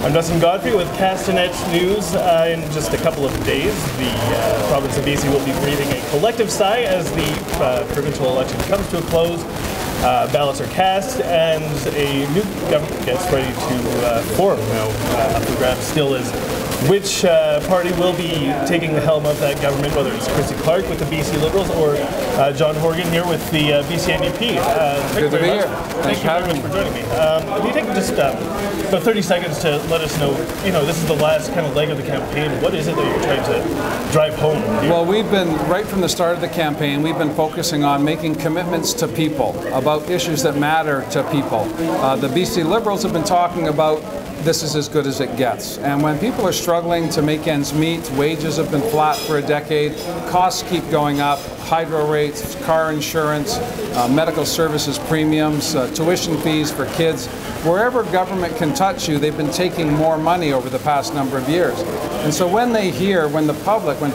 I'm Dustin Godfrey with Castanet News. In just a couple of days, the province of BC will be breathing a collective sigh as the provincial election comes to a close. Ballots are cast and a new government gets ready to form. Now, up for grabs still is which party will be taking the helm of that government, whether it's Christy Clark with the BC Liberals or John Horgan here with the BC NDP. Good to be here. Thank you very much for joining me. Can you take just about 30 seconds to let us know, this is the last kind of leg of the campaign. What is it that you're trying to drive home here? Well, we've been, right from the start of the campaign, we've been focusing on making commitments to people, about issues that matter to people. The BC Liberals have been talking about this is as good as it gets. And when people are struggling to make ends meet, wages have been flat for a decade, costs keep going up, hydro rates, car insurance, medical services premiums, tuition fees for kids. Wherever government can touch you, they've been taking more money over the past number of years. And so when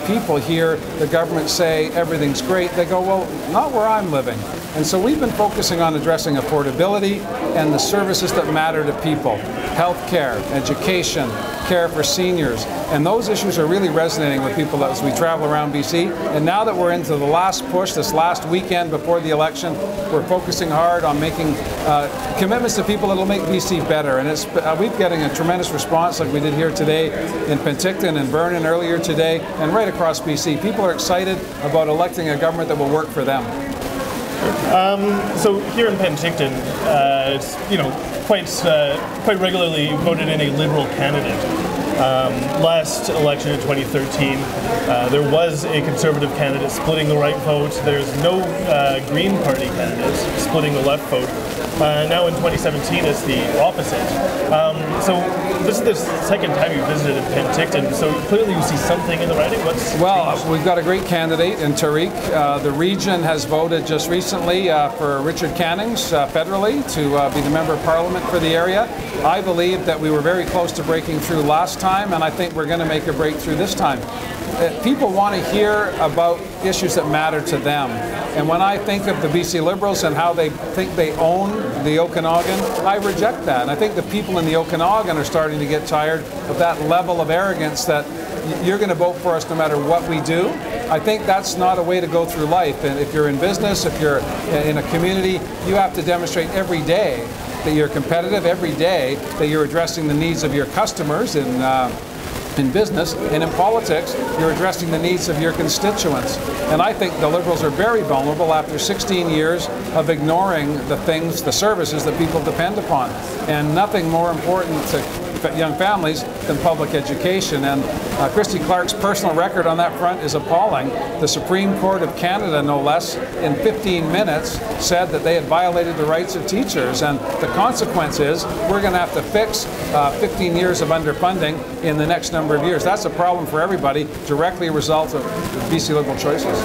people hear the government say everything's great, they go, well, not where I'm living. And so we've been focusing on addressing affordability and the services that matter to people. Healthcare, education, care for seniors. And those issues are really resonating with people as we travel around BC. And now that we're into the last push, this last weekend before the election, we're focusing hard on making commitments to people that will make BC better. And we're getting a tremendous response like we did here today in Penticton and Vernon earlier today and right across BC. People are excited about electing a government that will work for them. So here in Penticton, it's quite regularly voted in a Liberal candidate. Last election in 2013, there was a Conservative candidate splitting the right vote. There's no Green Party candidate splitting the left vote. Now in 2017, it's the opposite. So this is the second time you visited Penticton, so clearly you see something in the writing. Well, we've got a great candidate in Tariq. The region has voted just recently for Richard Cannings federally to be the Member of Parliament for the area. I believe that we were very close to breaking through last time, and I think we're going to make a breakthrough this time. People want to hear about issues that matter to them. And when I think of the BC Liberals and how they think they own the Okanagan, I reject that. And I think the people in the Okanagan are starting to get tired of that level of arrogance that you're going to vote for us no matter what we do. I think that's not a way to go through life. And if you're in business, if you're in a community, you have to demonstrate every day that you're competitive, every day that you're addressing the needs of your customers in business, and in politics, you're addressing the needs of your constituents. And I think the Liberals are very vulnerable after 16 years of ignoring the services that people depend upon. And nothing more important to young families than public education. And Christy Clark's personal record on that front is appalling. The Supreme Court of Canada, no less, in 15 minutes said that they had violated the rights of teachers. And the consequence is we're going to have to fix 15 years of underfunding in the next number of years. That's a problem for everybody, directly a result of BC Liberal choices.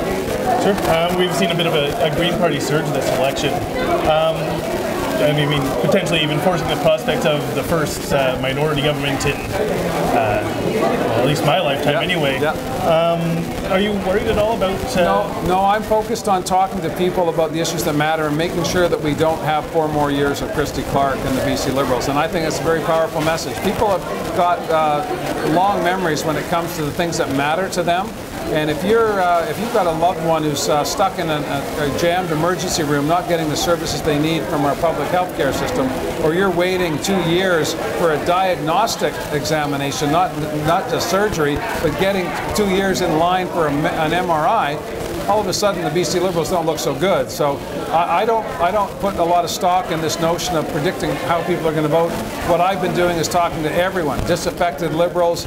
Sure. We've seen a bit of a Green Party surge this election. I mean, potentially even forcing the prospect of the first minority government in, well, at least my lifetime anyway. Yeah. Are you worried at all about... No, I'm focused on talking to people about the issues that matter and making sure that we don't have 4 more years of Christy Clark and the BC Liberals. And I think it's a very powerful message. People have got long memories when it comes to the things that matter to them. And if you've got a loved one who's stuck in a jammed emergency room, not getting the services they need from our public health care system, or you're waiting 2 years for a diagnostic examination, not just surgery, but getting 2 years in line for an MRI, all of a sudden the BC Liberals don't look so good. So I don't put a lot of stock in this notion of predicting how people are going to vote. What I've been doing is talking to everyone, disaffected Liberals,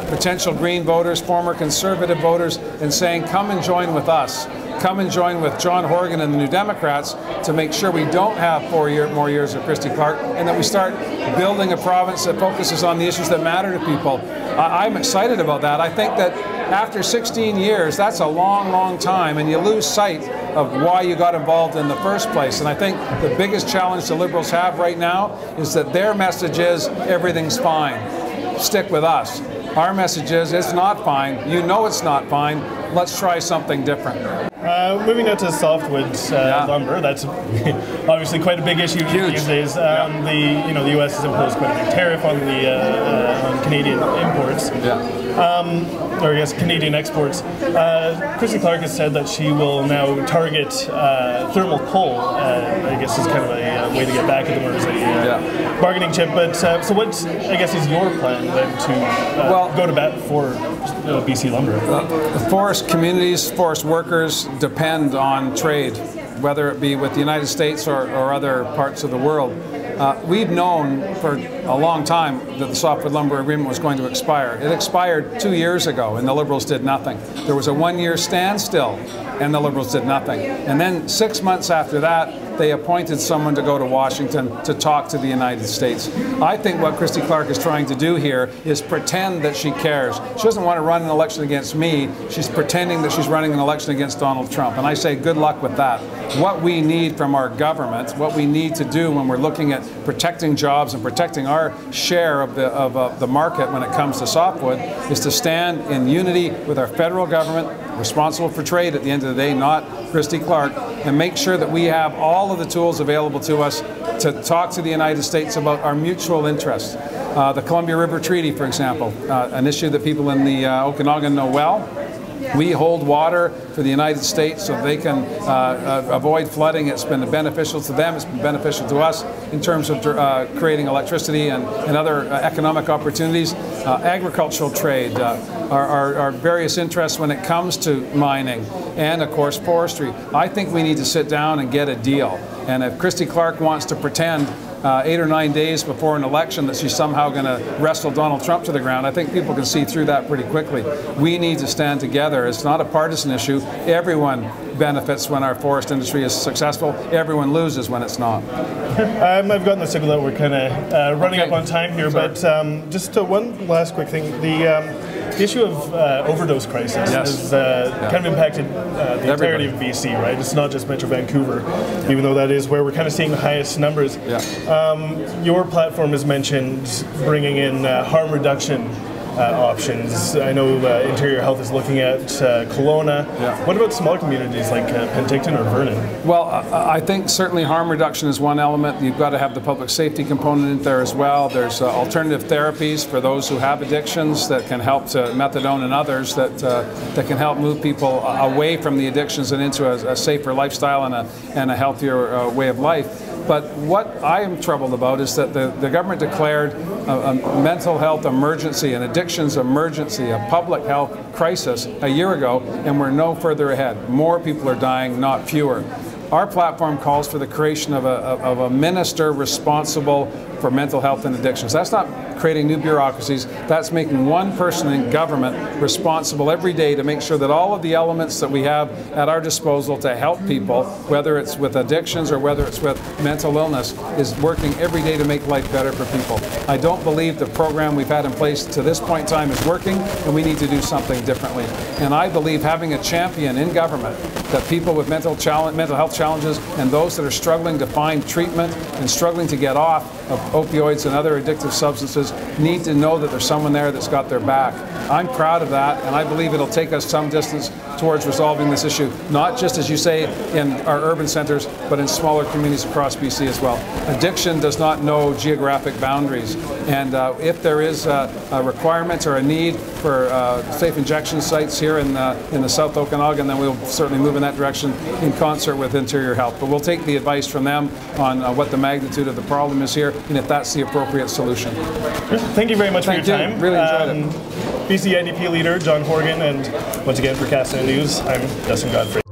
potential Green voters, former Conservative voters, and saying, come and join with us. Come and join with John Horgan and the New Democrats to make sure we don't have 4 more years of Christy Clark, and that we start building a province that focuses on the issues that matter to people. I'm excited about that. I think that after 16 years, that's a long, long time, and you lose sight of why you got involved in the first place. And I think the biggest challenge the Liberals have right now is that their message is everything's fine. Stick with us. Our message is it's not fine. You know it's not fine. let's try something different. Moving now to softwood lumber, that's obviously quite a big issue these days. The U.S. has imposed quite a big tariff on on Canadian imports. Or I guess Canadian exports. Christy Clark has said that she will now target thermal coal. I guess is kind of a way to get back at them, or as a bargaining chip. But so what, I guess, is your plan then to go to bat for BC lumber? Forest communities, forest workers depend on trade, whether it be with the United States or other parts of the world. We've known for a long time that the softwood lumber agreement was going to expire. It expired 2 years ago and the Liberals did nothing. There was a 1-year standstill and the Liberals did nothing. And then 6 months after that, they appointed someone to go to Washington to talk to the United States. I think what Christy Clark is trying to do here is pretend that she cares. She doesn't want to run an election against me. She's pretending that she's running an election against Donald Trump. And I say good luck with that. What we need from our government, what we need to do when we're looking at protecting jobs and protecting our share of the market when it comes to softwood, is to stand in unity with our federal government, responsible for trade at the end of the day, not Christy Clark, and make sure that we have all of the tools available to us to talk to the United States about our mutual interests. The Columbia River Treaty, for example, an issue that people in the Okanagan know well. We hold water for the United States so they can avoid flooding. It's been beneficial to them. It's been beneficial to us in terms of creating electricity and other economic opportunities. Agricultural trade, our various interests when it comes to mining, and of course forestry. I think we need to sit down and get a deal. And if Christy Clark wants to pretend 8 or 9 days before an election that she's somehow going to wrestle Donald Trump to the ground, I think people can see through that pretty quickly. We need to stand together. It's not a partisan issue. Everyone benefits when our forest industry is successful. Everyone loses when it's not. I've gotten the signal that we're kind of running up on time here, but just one last quick thing. The issue of overdose crisis has kind of impacted the entirety of BC, right? It's not just Metro Vancouver, even though that is where we're kind of seeing the highest numbers. Your platform has mentioned bringing in harm reduction options. I know Interior Health is looking at Kelowna. What about smaller communities like Penticton or Vernon? Well, I think certainly harm reduction is one element. You've got to have the public safety component in there as well. There's alternative therapies for those who have addictions that can help to methadone and others that can help move people away from the addictions and into a safer lifestyle and a healthier way of life. But what I am troubled about is that the government declared a mental health emergency, an addictions emergency, a public health crisis a year ago, and we're no further ahead. More people are dying, not fewer. Our platform calls for the creation of a minister responsible for mental health and addictions. That's not creating new bureaucracies. That's making one person in government responsible every day to make sure that all of the elements that we have at our disposal to help people, whether it's with addictions or whether it's with mental illness, is working every day to make life better for people. I don't believe the program we've had in place to this point in time is working, and we need to do something differently. And I believe having a champion in government that people with mental health challenges and those that are struggling to find treatment and struggling to get off of opioids and other addictive substances need to know that there's someone there that's got their back. I'm proud of that, and I believe it'll take us some distance towards resolving this issue, not just, as you say, in our urban centres, but in smaller communities across BC as well. Addiction does not know geographic boundaries, and if there is a requirement or a need for safe injection sites here in the South Okanagan, then we'll certainly move in that direction in concert with Interior Health. But we'll take the advice from them on what the magnitude of the problem is here, and if that's the appropriate solution. Thank you very much for your time. Really enjoyed it. BC NDP leader John Horgan, and once again for Castanet News, I'm Dustin Godfrey.